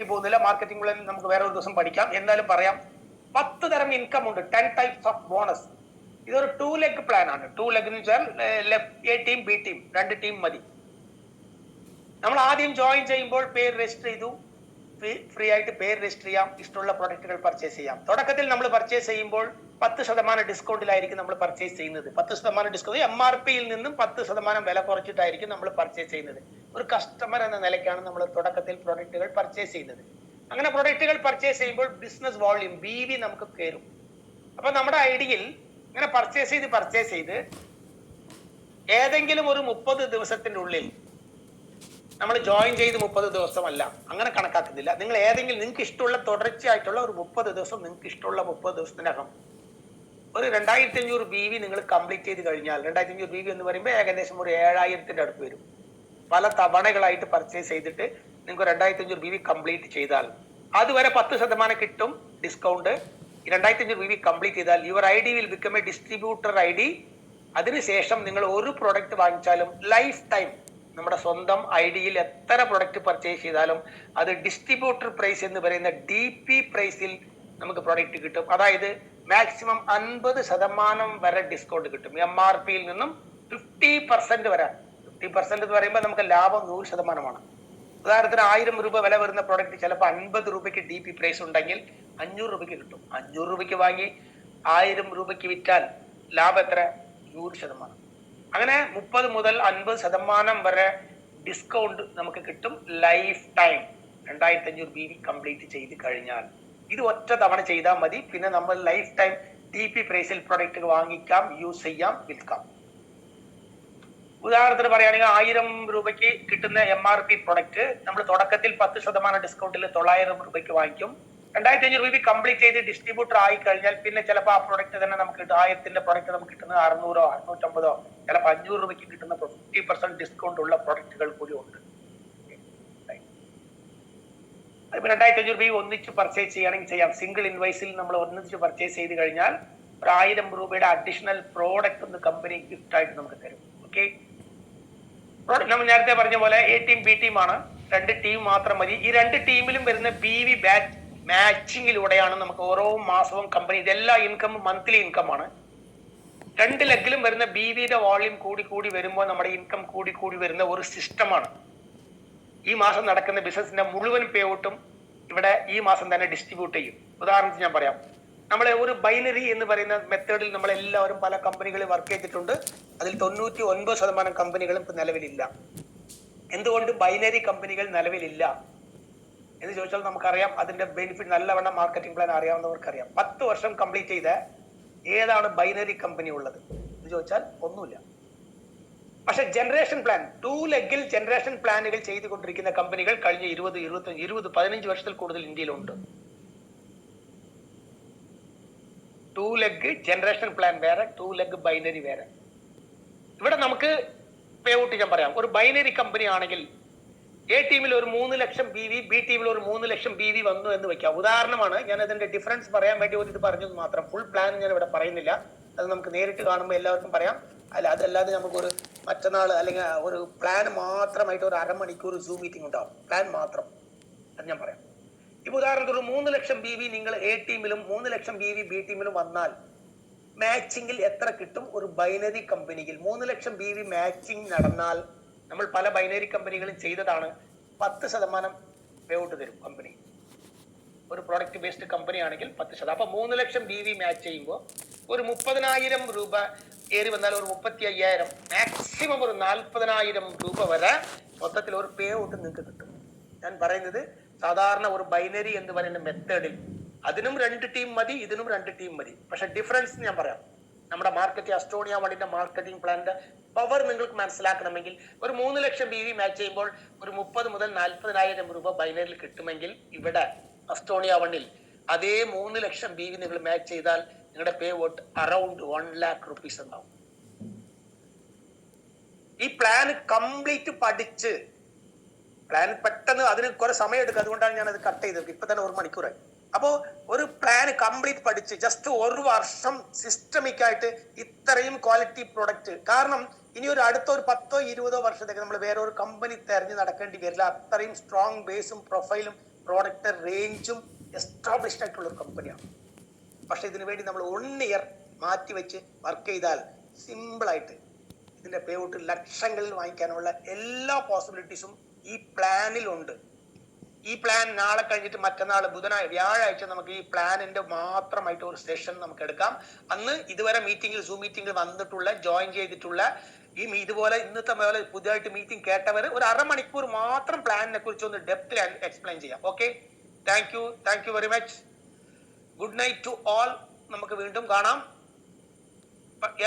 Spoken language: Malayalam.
ഡീറ്റെയിലേക്ക് പോകുന്നില്ല. മാർക്കറ്റിംഗ് നമുക്ക് വേറെ ഒരു ദിവസം പഠിക്കാം. എന്നാലും പറയാം, 10 തരം ഇൻകം ഉണ്ട്, 10 ടൈപ്സ് ഓഫ് ബോണസ്. ഇതൊരു 2 leg പ്ലാൻ ആണ്. 2 leg എന്ന് വെച്ചാൽ A team B team, 2 team മതി. നമ്മൾ ആദ്യം ജോയിൻ ചെയ്യുമ്പോൾ പേര് രജിസ്റ്റർ ചെയ്തു, ഫ്രീ ആയിട്ട് പേര് രജിസ്റ്റർ ചെയ്യാം, ഇഷ്ടമുള്ള പ്രൊഡക്റ്റുകൾ പർച്ചേസ് ചെയ്യാം. തുടക്കത്തിൽ നമ്മൾ പർച്ചേസ് ചെയ്യുമ്പോൾ 10% ഡിസ്കൗണ്ടിലായിരിക്കും നമ്മൾ പർച്ചേസ് ചെയ്യുന്നത്. 10% ഡിസ്കൗണ്ട്, MRPയിൽ നിന്നും 10% വില കുറച്ചിട്ടായിരിക്കും നമ്മൾ പർച്ചേസ് ചെയ്യുന്നത്. ഒരു കസ്റ്റമർ എന്ന നിലയ്ക്കാണ് നമ്മൾ തുടക്കത്തിൽ പ്രൊഡക്റ്റുകൾ പർച്ചേസ് ചെയ്യുന്നത്. അങ്ങനെ പ്രൊഡക്റ്റുകൾ പർച്ചേസ് ചെയ്യുമ്പോൾ ബിസിനസ് വോള്യൂം BV നമുക്ക് കയറും. അപ്പൊ നമ്മുടെ ഐഡിയയിൽ ഇങ്ങനെ പർച്ചേസ് ചെയ്ത് ഏതെങ്കിലും ഒരു 30 ദിവസത്തിന്റെ ഉള്ളിൽ, നമ്മൾ ജോയിൻ ചെയ്ത് 30 ദിവസമല്ല, അങ്ങനെ കണക്കാക്കുന്നില്ല. നിങ്ങൾ ഏതെങ്കിലും നിങ്ങൾക്ക് ഇഷ്ടമുള്ള തുടർച്ചയായിട്ടുള്ള ഒരു 30 ദിവസം, നിങ്ങൾക്ക് ഇഷ്ടമുള്ള 30 ദിവസത്തിനകം ഒരു 2500 BV നിങ്ങൾ കംപ്ലീറ്റ് ചെയ്ത് കഴിഞ്ഞാൽ, 2500 BV എന്ന് പറയുമ്പോൾ ഏകദേശം ഒരു 7000ന്റെ അടുത്ത് വരും. പല തവണകളായിട്ട് പർച്ചേസ് ചെയ്തിട്ട് നിങ്ങൾക്ക് 2500 BV കംപ്ലീറ്റ് ചെയ്താൽ അതുവരെ 10% കിട്ടും ഡിസ്കൗണ്ട്. 2500 BV കംപ്ലീറ്റ് ചെയ്താൽ your ID will become A distributor ID. അതിനുശേഷം നിങ്ങൾ ഒരു പ്രൊഡക്റ്റ് വാങ്ങിച്ചാലും ലൈഫ് ടൈം നമ്മുടെ സ്വന്തം IDയിൽ എത്ര പ്രൊഡക്റ്റ് പർച്ചേസ് ചെയ്താലും അത് ഡിസ്ട്രിബ്യൂട്ടർ പ്രൈസ് എന്ന് പറയുന്ന DP പ്രൈസിൽ നമുക്ക് പ്രൊഡക്റ്റ് കിട്ടും. അതായത് മാക്സിമം 50% വരെ ഡിസ്കൗണ്ട് കിട്ടും. MRPയിൽ നിന്നും 50% വരെ. 50% എന്ന് പറയുമ്പോൾ നമുക്ക് ലാഭം 100%. ഉദാഹരണത്തിന് 1000 രൂപ വില വരുന്ന പ്രൊഡക്റ്റ് ചിലപ്പോൾ 50 രൂപയ്ക്ക് DP പ്രൈസ് ഉണ്ടെങ്കിൽ 500 രൂപയ്ക്ക് കിട്ടും. 500 രൂപയ്ക്ക് വാങ്ങി 1000 രൂപയ്ക്ക് വിറ്റാൽ ലാഭം എത്ര? 100%. അങ്ങനെ 30 മുതൽ 50% വരെ ഡിസ്കൗണ്ട് നമുക്ക് കിട്ടും ലൈഫ് ടൈം 2500 BV കംപ്ലീറ്റ് ചെയ്ത് കഴിഞ്ഞാൽ. ഇത് ഒറ്റ തവണ ചെയ്താൽ മതി. പിന്നെ നമ്മൾ ലൈഫ് ടൈം DP പ്രൈസിൽ പ്രൊഡക്റ്റ് വാങ്ങിക്കാം, യൂസ് ചെയ്യാം, വിൽക്കാം. ഉദാഹരണത്തിന് പറയുകയാണെങ്കിൽ 1000 രൂപയ്ക്ക് കിട്ടുന്ന MRP പ്രൊഡക്റ്റ് നമ്മൾ തുടക്കത്തിൽ 10% ഡിസ്കൗണ്ടിൽ 900 രൂപയ്ക്ക് വാങ്ങിക്കും. 2500 രൂപ കംപ്ലീറ്റ് ചെയ്ത് ഡിസ്ട്രിബ്യൂട്ടർ ആയി കഴിഞ്ഞാൽ പിന്നെ ചിലപ്പോൾ ആ പ്രൊഡക്റ്റ് തന്നെ നമുക്ക് കിട്ടും. 1000ന്റെ പ്രൊഡക്റ്റ് നമുക്ക് കിട്ടുന്നത് 600 650 ചിലപ്പോൾ 500 രൂപയ്ക്ക് കിട്ടുന്ന 50% ഡിസ്കൗണ്ട് ഉള്ള പ്രൊഡക്റ്റുകൾ കൂടി ഉണ്ട്. 2500 രൂപ ഒന്നിച്ച് പർച്ചേസ് ചെയ്യുകയാണെങ്കിൽ ചെയ്യാം. സിംഗിൾ ഇൻവൈസിൽ നമ്മൾ ഒന്നിച്ച് പർച്ചേസ് ചെയ്ത് കഴിഞ്ഞാൽ ഒരു 1000 രൂപയുടെ അഡീഷണൽ പ്രോഡക്റ്റ് ഒന്ന് കമ്പനി ഗിഫ്റ്റ് ആയിട്ട് നമുക്ക് തരും. ഓക്കെ, നമ്മൾ നേരത്തെ പറഞ്ഞ പോലെ A ടീം B ടീം ആണ്, 2 ടീം മാത്രം മതി. ഈ 2 ടീമിലും വരുന്ന BV മാച്ചിങ്ങിലൂടെയാണ് നമുക്ക് ഓരോ മാസവും കമ്പനി, ഇതെല്ലാം ഇൻകം മന്ത്ലി ഇൻകം ആണ്. 2 ലെഗിലും വരുന്ന BVയുടെ വോള്യൂം കൂടി വരുമ്പോൾ നമ്മുടെ ഇൻകം കൂടി വരുന്ന ഒരു സിസ്റ്റമാണ്. ഈ മാസം നടക്കുന്ന ബിസിനസിന്റെ മുഴുവൻ പേ ഔട്ടും ഇവിടെ ഈ മാസം തന്നെ ഡിസ്ട്രിബ്യൂട്ട് ചെയ്യും. ഉദാഹരണത്തിന് ഞാൻ പറയാം, നമ്മളെ ഒരു ബൈനറി എന്ന് പറയുന്ന മെത്തേഡിൽ നമ്മൾ എല്ലാവരും പല കമ്പനികളിൽ വർക്ക് ചെയ്തിട്ടുണ്ട്. അതിൽ 99% കമ്പനികളും ഇപ്പൊ നിലവിലില്ല. എന്തുകൊണ്ട് ബൈനറി കമ്പനികൾ നിലവിലില്ല എന്ന് ചോദിച്ചാൽ നമുക്കറിയാം. അതിന്റെ ബെനിഫിറ്റ് നല്ലവണ്ണം മാർക്കറ്റിംഗ് പ്ലാൻ അറിയാവുന്നവർക്കറിയാം. 10 വർഷം കംപ്ലീറ്റ് ചെയ്ത ഏതാണ് ബൈനറി കമ്പനി ഉള്ളത് എന്ന് ചോദിച്ചാൽ ഒന്നുമില്ല. പക്ഷെ ജനറേഷൻ പ്ലാൻ 2 ലെഗിൽ ജനറേഷൻ പ്ലാനുകൾ ചെയ്തുകൊണ്ടിരിക്കുന്ന കമ്പനികൾ കഴിഞ്ഞ 15 വർഷത്തിൽ കൂടുതൽ ഇന്ത്യയിലുണ്ട്. 2 ലെഗ് ജനറേഷൻ പ്ലാൻ വേറെ, 2 ലെഗ് ബൈനറി വേറെ. ഇവിടെ നമുക്ക് പേ ഔട്ട് ഞാൻ പറയാം. ഒരു ബൈനറി കമ്പനി ആണെങ്കിൽ A ടീമിൽ ഒരു 3 ലക്ഷം BV, B ടീമിൽ ഒരു 3 ലക്ഷം BV വന്നു എന്ന് വെക്കാം. ഉദാഹരണമാണ്, ഞാൻ അതിന്റെ ഡിഫറൻസ് പറയാൻ വേണ്ടി ഇത് പറഞ്ഞത് മാത്രം. ഫുൾ പ്ലാൻ ഞാൻ ഇവിടെ പറയുന്നില്ല. അത് നമുക്ക് നേരിട്ട് കാണുമ്പോൾ എല്ലാവർക്കും പറയാം. അതല്ലാതെ നമുക്കൊരു മറ്റന്നാൾ അല്ലെങ്കിൽ ഒരു പ്ലാൻ മാത്രമായിട്ട് ഒരു അരമണിക്കൂർ സൂം മീറ്റിംഗ് ഉണ്ടാവും, പ്ലാൻ മാത്രം. അത് ഞാൻ പറയാം. ഇപ്പൊ ഉദാഹരണത്തിന് ഒരു 3 ലക്ഷം BV നിങ്ങൾ A ടീമിലും 3 ലക്ഷം BV B ടീമിലും വന്നാൽ മാച്ചിങ്ങിൽ എത്ര കിട്ടും? ഒരു ബൈനറി കമ്പനിയിൽ 3 ലക്ഷം BV മാച്ചിങ് നടന്നാൽ, നമ്മൾ പല ബൈനറി കമ്പനികളും ചെയ്തതാണ്, 10% പേ ഔട്ട് തരും കമ്പനി. ഒരു പ്രൊഡക്റ്റ് ബേസ്ഡ് കമ്പനി ആണെങ്കിൽ 10%. അപ്പൊ 3 ലക്ഷം BV മാച്ച് ചെയ്യുമ്പോൾ ഒരു 30,000 രൂപ ഏറി വന്നാൽ ഒരു 35,000, മാക്സിമം ഒരു 40,000 രൂപ വരെ മൊത്തത്തിൽ ഒരു പേ ഔട്ട് നിങ്ങൾക്ക് കിട്ടും. ഞാൻ പറയുന്നത് സാധാരണ ഒരു ബൈനറി എന്ന് പറയുന്ന മെത്തേഡിൽ അതിനും 2 ടീം മതി, ഇതിനും 2 ടീം മതി. പക്ഷെ ഡിഫറൻസ് ഞാൻ പറയാം. നമ്മുടെ അസ്റ്റോണിയ വണ്ടിന്റെ മാർക്കറ്റിംഗ് പ്ലാന്റെ പവർ നിങ്ങൾക്ക് മനസ്സിലാക്കണമെങ്കിൽ ഒരു 3 ലക്ഷം BV മാച്ച് ചെയ്യുമ്പോൾ ഒരു 30 മുതൽ 40,000 രൂപ ബൈനറിൽ കിട്ടുമെങ്കിൽ ഇവിടെ അസ്റ്റോണിയ വണ്ണിൽ അതേ 3 ലക്ഷം BV നിങ്ങൾ മാച്ച് ചെയ്താൽ നിങ്ങളുടെ pay out around 1 lakh rupees ഉണ്ടാവും. ഈ പ്ലാൻ കംപ്ലീറ്റ് പഠിച്ച്, പ്ലാൻ പെട്ടെന്ന് അതിന് കുറെ സമയം എടുക്കും, അതുകൊണ്ടാണ് ഞാൻ അത് കട്ട് ചെയ്തത്. ഇപ്പൊ തന്നെ 1 മണിക്കൂറായി. അപ്പോ ഒരു പ്ലാൻ കംപ്ലീറ്റ് പഠിച്ച് ജസ്റ്റ് 1 വർഷം സിസ്റ്റമിക് ആയിട്ട് ഇത്രയും ക്വാളിറ്റി പ്രൊഡക്റ്റ്, കാരണം ഇനി ഒരു അടുത്ത ഒരു 10-20 വർഷത്തേക്ക് നമ്മൾ വേറെ ഒരു കമ്പനി തെരഞ്ഞു നടക്കേണ്ടി വരില്ല. അത്രയും സ്ട്രോങ് ബേസും പ്രൊഫൈലും പ്രോഡക്റ്റ് റേഞ്ചും എസ്റ്റാബ്ലിഷ്ഡ് ആയിട്ടുള്ള ഒരു കമ്പനിയാണ്. പക്ഷെ ഇതിനു വേണ്ടി നമ്മൾ 1 ഇയർ മാറ്റിവെച്ച് വർക്ക് ചെയ്താൽ സിമ്പിളായിട്ട് ഇതിന്റെ പേ ഔട്ട് ലക്ഷങ്ങളിൽ വാങ്ങിക്കാനുള്ള എല്ലാ പോസിബിലിറ്റീസും ഈ പ്ലാനിലുണ്ട്. ഈ പ്ലാൻ നാളെ കഴിഞ്ഞിട്ട് മറ്റന്നാൾ വ്യാഴാഴ്ച നമുക്ക് ഈ പ്ലാനിന്റെ മാത്രമായിട്ട് ഒരു സെഷൻ നമുക്ക് എടുക്കാം. അന്ന് ഇതുവരെ സൂം മീറ്റിംഗിൽ വന്നിട്ടുള്ള ജോയിൻ ചെയ്തിട്ടുള്ള ഇതുപോലെ ഇന്നത്തെ പോലെ പുതിയതായിട്ട് മീറ്റിംഗ് കേട്ടവർ ഒരു അരമണിക്കൂർ മാത്രം പ്ലാനിനെ കുറിച്ച് ഒന്ന് ഡെപ്തിൽ എക്സ്പ്ലെയിൻ ചെയ്യാം. Okay, thank you very much. Good night to all. നമുക്ക് വീണ്ടും കാണാം.